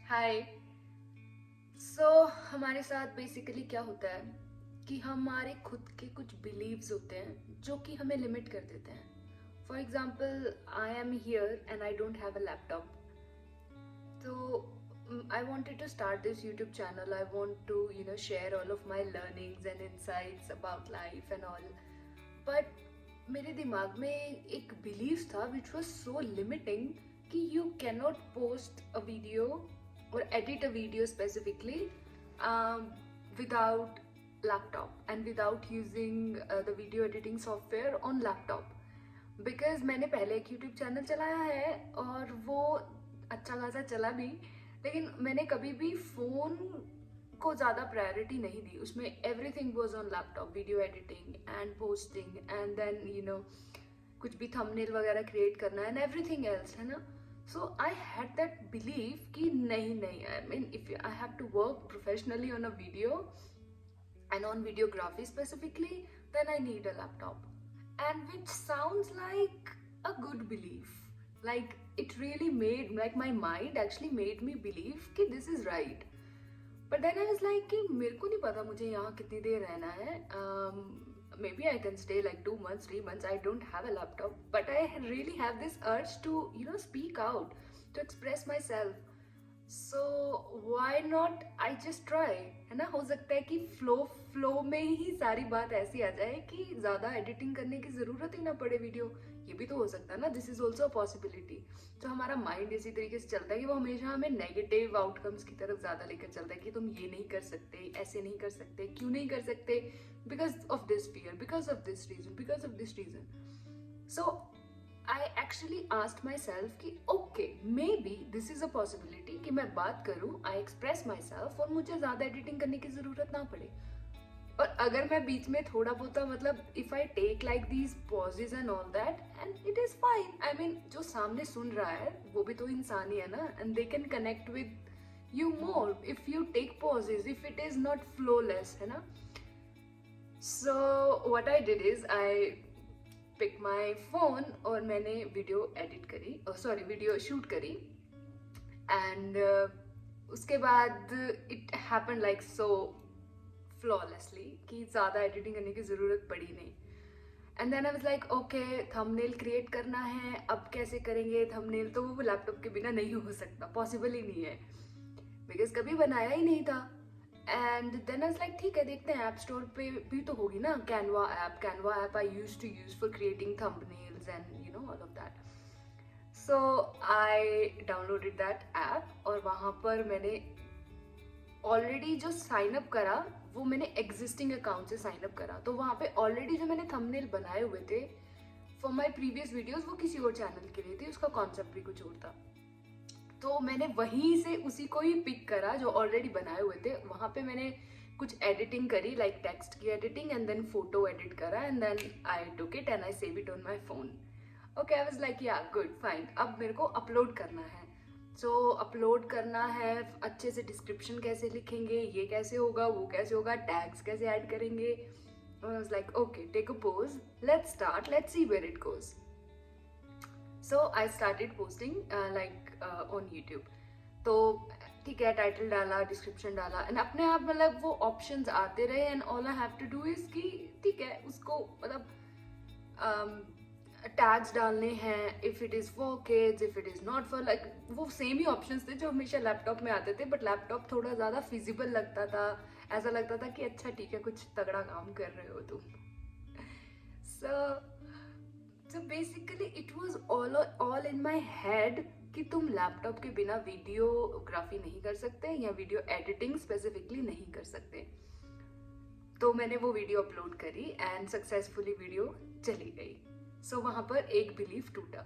हाय। हमारे साथ बेसिकली क्या होता है कि हमारे खुद के कुछ बिलीव्स होते हैं जो कि हमें लिमिट कर देते हैं। For example, I am here and I don't have a laptop. तो I wanted to start this YouTube channel. I want to, share all of my learnings and insights about life and all. But मेरे दिमाग में एक believe था which was so limiting कि you cannot post a video or edit a video specifically um, without laptop and without using the video editing software on laptop. Because मैंने पहले एक YouTube channel चलाया है और वो अच्छा खासा चला भी, लेकिन मैंने कभी भी फ़ोन को ज़्यादा प्रायोरिटी नहीं दी। उसमें everything was on laptop, video editing and posting and then कुछ भी थंबनेल वगैरह क्रिएट करना एंड एवरीथिंग एल्स, है ना। So I had that believe कि नहीं नहीं, I mean if I have to work professionally on a video and on videography specifically, then I need a laptop. And which sounds like a good belief. Like it really made, like my mind actually made me believe कि this is right. But then I was like कि मेरे को नहीं पता मुझे यहाँ कितनी देर रहना है. Maybe I can stay like 2 months, 3 months. I don't have a laptop, but I really have this urge to, speak out, to express myself. So why not I just try, है ना। हो सकता है कि फ्लो में ही सारी बात ऐसी आ जाए कि ज़्यादा एडिटिंग करने की ज़रूरत ही ना पड़े वीडियो। ये भी तो हो सकता है ना, this is also a possibility. तो हमारा माइंड इसी तरीके से चलता है कि वो हमेशा हमें नेगेटिव आउटकम्स की तरफ ज़्यादा लेकर चलता है कि तुम ये नहीं कर सकते, ऐसे नहीं कर सकते, क्यों नहीं कर सकते, because of this fear, because of this reason, because of this reason. So I actually asked myself कि okay, maybe this is a possibility कि मैं बात करूँ, I express myself और मुझे ज़्यादा एडिटिंग करने की ज़रूरत ना पड़े। और अगर मैं बीच में थोड़ा बहुत मतलब if I take like these pauses and all that and it is fine. I mean जो सामने सुन रहा है वो भी तो इंसान ही है ना, and they can connect with you more if you take pauses, if it is not flawless, है ना। So what I did is I pick my phone और मैंने वीडियो एडिट करी, सॉरी वीडियो शूट करी। एंड उसके बाद it happen like so flawlessly कि ज़्यादा एडिटिंग करने की ज़रूरत पड़ी नहीं। And then I was like okay, thumbnail create करना है, अब कैसे करेंगे थंबनेल, तो वो लैपटॉप के बिना नहीं हो सकता, पॉसिबल ही नहीं है, बिकॉज कभी बनाया ही नहीं था। And then I was like ठीक है, देखते हैं, ऐप स्टोर पे भी तो होगी ना Canva app I use to use for creating thumbnails and all of that. So I downloaded that app और वहाँ पर मैंने ऑलरेडी जो साइन अप करा वो मैंने एग्जिस्टिंग अकाउंट से साइन अप करा। तो वहाँ पे ऑलरेडी जो मैंने थंबनेल बनाए हुए थे फॉर माई प्रीवियस वीडियोज वो किसी और चैनल के लिए थी, उसका कॉन्सेप्ट भी कुछ और था। तो मैंने वहीं से उसी को ही पिक करा जो ऑलरेडी बनाए हुए थे। वहाँ पे मैंने कुछ एडिटिंग करी, लाइक टेक्स्ट की editing and then photo edit करा and then I took it and I save it on my phone. Okay, I was like yeah good fine, अब मेरे को अपलोड करना है। सो अपलोड करना है, अच्छे से डिस्क्रिप्शन कैसे लिखेंगे, ये कैसे होगा, वो कैसे होगा, टैग्स कैसे ऐड करेंगे। I was like okay, take a pose, let's start, let's see where it goes. So I started posting like on YouTube. तो ठीक है, टाइटल डाला, डिस्क्रिप्शन डाला एंड अपने आप मतलब वो ऑप्शंस आते रहे and all I have to do is कि ठीक है उसको मतलब टैग्स डालने हैं, if it is for kids, if it is not for, like वो सेम ही ऑप्शंस थे जो हमेशा लैपटॉप में आते थे, बट लैपटॉप थोड़ा ज़्यादा फिजिबल लगता था, ऐसा लगता था कि अच्छा ठीक है कुछ तगड़ा काम कर रहे हो तुम। So basically it was all in my head कि तुम लैपटॉप के बिना वीडियोग्राफी नहीं कर सकते या वीडियो एडिटिंग स्पेसिफिकली नहीं कर सकते। तो मैंने वो वीडियो अपलोड करी एंड सक्सेसफुली वीडियो चली गई। सो वहाँ पर एक बिलीफ टूटा।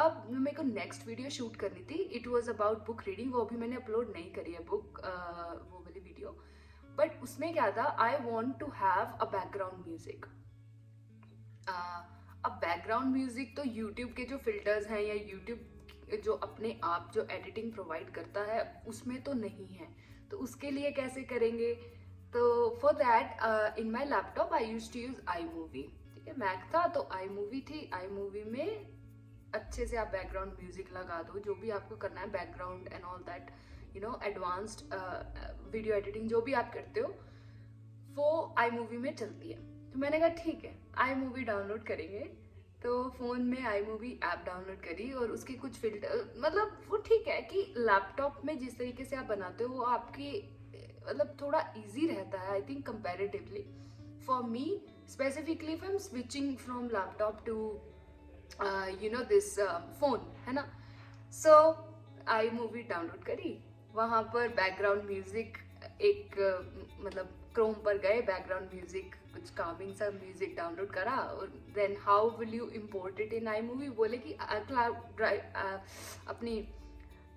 अब मेरे को नेक्स्ट वीडियो शूट करनी थी, it was about book reading, वो अभी मैंने अपलोड नहीं करी है बुक वो वाली वीडियो। बट उसमें क्या था, I want to have a background music. अब बैकग्राउंड म्यूजिक तो यूट्यूब के जो फिल्टर्स हैं या यूट्यूब जो अपने आप जो एडिटिंग प्रोवाइड करता है उसमें तो नहीं है, तो उसके लिए कैसे करेंगे। तो for that in my laptop I use to use iMovie. ठीक है, मैक था तो आई मूवी थी, आई मूवी में अच्छे से आप बैकग्राउंड म्यूजिक लगा दो, जो भी आपको करना है, background and all that, you know, advanced video editing जो भी आप करते हो वो आई मूवी में चलती है। तो मैंने कहा ठीक है, आई मूवी डाउनलोड करेंगे। तो फ़ोन में आई मूवी ऐप डाउनलोड करी और उसके कुछ फिल्टर, मतलब वो ठीक है कि लैपटॉप में जिस तरीके से आप बनाते हो वो आपकी मतलब थोड़ा इजी रहता है I think comparatively. For me specifically if I am switching from laptop to you know this phone, है ना। सो आई मूवी डाउनलोड करी, वहाँ पर बैकग्राउंड म्यूजिक एक मतलब क्रोम पर गए, बैकग्राउंड म्यूजिक कुछ कामिंग सा म्यूजिक डाउनलोड करा और then how will you import it in iMovie, बोले कि क्लाउड अपनी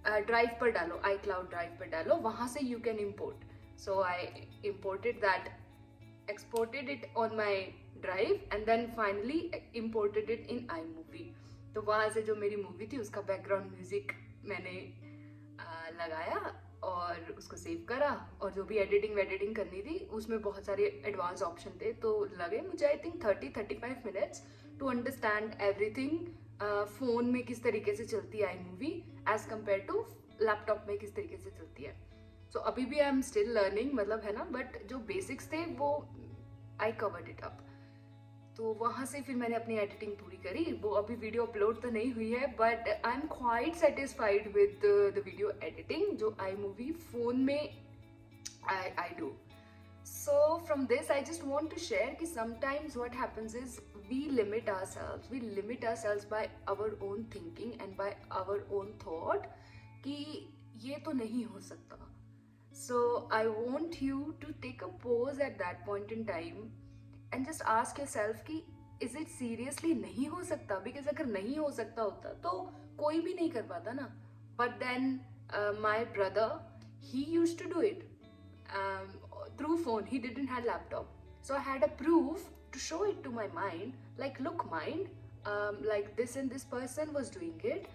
ड्राइव पर डालो, आई क्लाउड ड्राइव पर डालो, वहाँ से you can import. So I imported that, exported it on my drive and then finally imported it in iMovie। तो वहाँ से जो मेरी मूवी थी उसका बैकग्राउंड म्यूजिक मैंने लगाया और उसको सेव करा, और जो भी एडिटिंग करनी थी उसमें बहुत सारे एडवांस ऑप्शन थे, तो लगे मुझे I think 30-35 minutes to understand everything phone में किस तरीके से चलती है iMovie as compare to laptop में किस तरीके से चलती है। सो अभी भी आई एम स्टिल लर्निंग, मतलब है ना, बट जो बेसिक्स थे वो आई कवर्ड इट अप। तो वहाँ से फिर मैंने अपनी एडिटिंग पूरी करी। वो अभी वीडियो अपलोड तो नहीं हुई है but I am quite satisfied with the video editing जो आई मूवी फ़ोन में I do. So from this I just want to share कि sometimes what happens is we limit ourselves by our own thinking and by our own thought कि ये तो नहीं हो सकता। So I want you to take a pause at that point in time and just ask yourself कि is it seriously नहीं हो सकता? Because अगर नहीं हो सकता होता तो कोई भी नहीं कर पाता ना। But then my brother, he used to do it through phone. He didn't have laptop, so I had a proof to show it to my mind. Like, look, mind, like this and this person was doing it.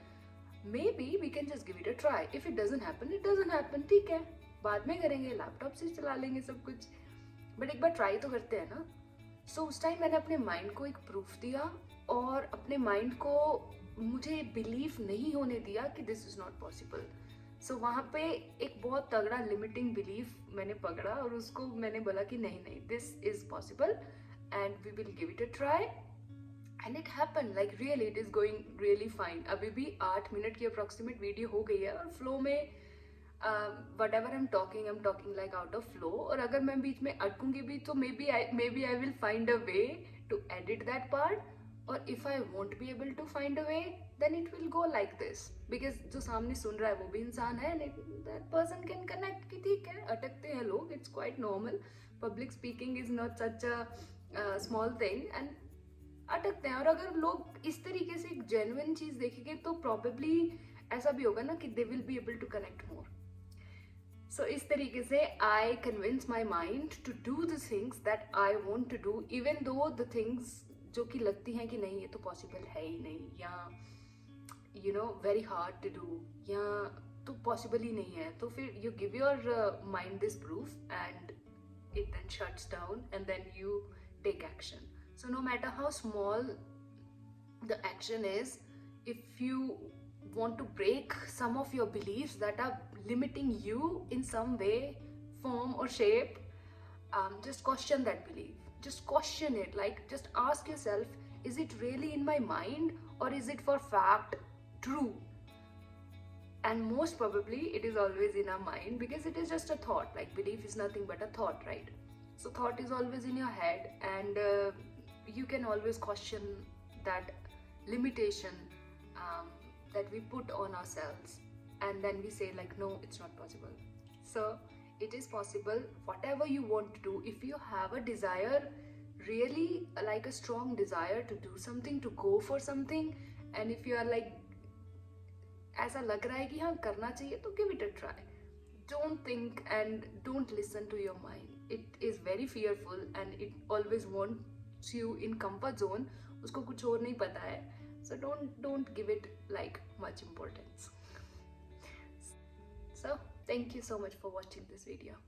Maybe we can just give it a try. If it doesn't happen, it doesn't happen. ठीक है, बाद में करेंगे, laptop से चला लेंगे सब कुछ, बट एक बार ट्राई तो करते हैं ना। सो उस टाइम मैंने अपने माइंड को एक प्रूफ दिया और अपने माइंड को मुझे बिलीव नहीं होने दिया कि दिस इज नॉट पॉसिबल। सो वहाँ पे एक बहुत तगड़ा लिमिटिंग बिलीफ मैंने पकड़ा और उसको मैंने बोला कि नहीं, this is possible and we will give it a try. And it happen, like really it is going really fine. अभी भी 8 मिनट की अप्रॉक्सीमेट वीडियो हो गई है और फ्लो में whatever I'm talking like out of flow। और अगर मैं बीच में अटकूंगी भी तो maybe I will find a way to edit that part, और if I won't be able to find a way then it will go like this, because जो सामने सुन रहा है वो भी इंसान है, that person can connect कि ठीक है अटकते हैं लोग, it's quite normal, public speaking is not such a small thing, and अटकते हैं। और अगर लोग इस तरीके से एक genuine चीज़ देखेंगे तो probably ऐसा भी होगा ना कि they will be able to connect more। So इस तरीके से I convince my mind to do the things that I want to do, even though the things जो कि लगती हैं कि नहीं ये तो possible है ही नहीं, या you know very hard to do, या तो possible ही नहीं है, तो फिर you give your mind this proof and it then shuts down and then you take action. So no matter how small the action is, if you want to break some of your beliefs that are limiting you in some way, form or shape, just question that belief, just question it, like just ask yourself, is it really in my mind or is it for fact true? And most probably it is always in our mind, because it is just a thought, like belief is nothing but a thought, right? So thought is always in your head, and you can always question that limitation that we put on ourselves, and then we say like no, it's not possible. So it is possible. Whatever you want to do, if you have a desire, really like a strong desire to do something, to go for something, and if you are like ऐसा लग रहा है कि हाँ करना चाहिए, तो give it a try. Don't think and don't listen to your mind. It is very fearful and it always wants you in comfort zone. उसको कुछ और नहीं पता है. So don't give it like much importance. So thank you so much for watching this video.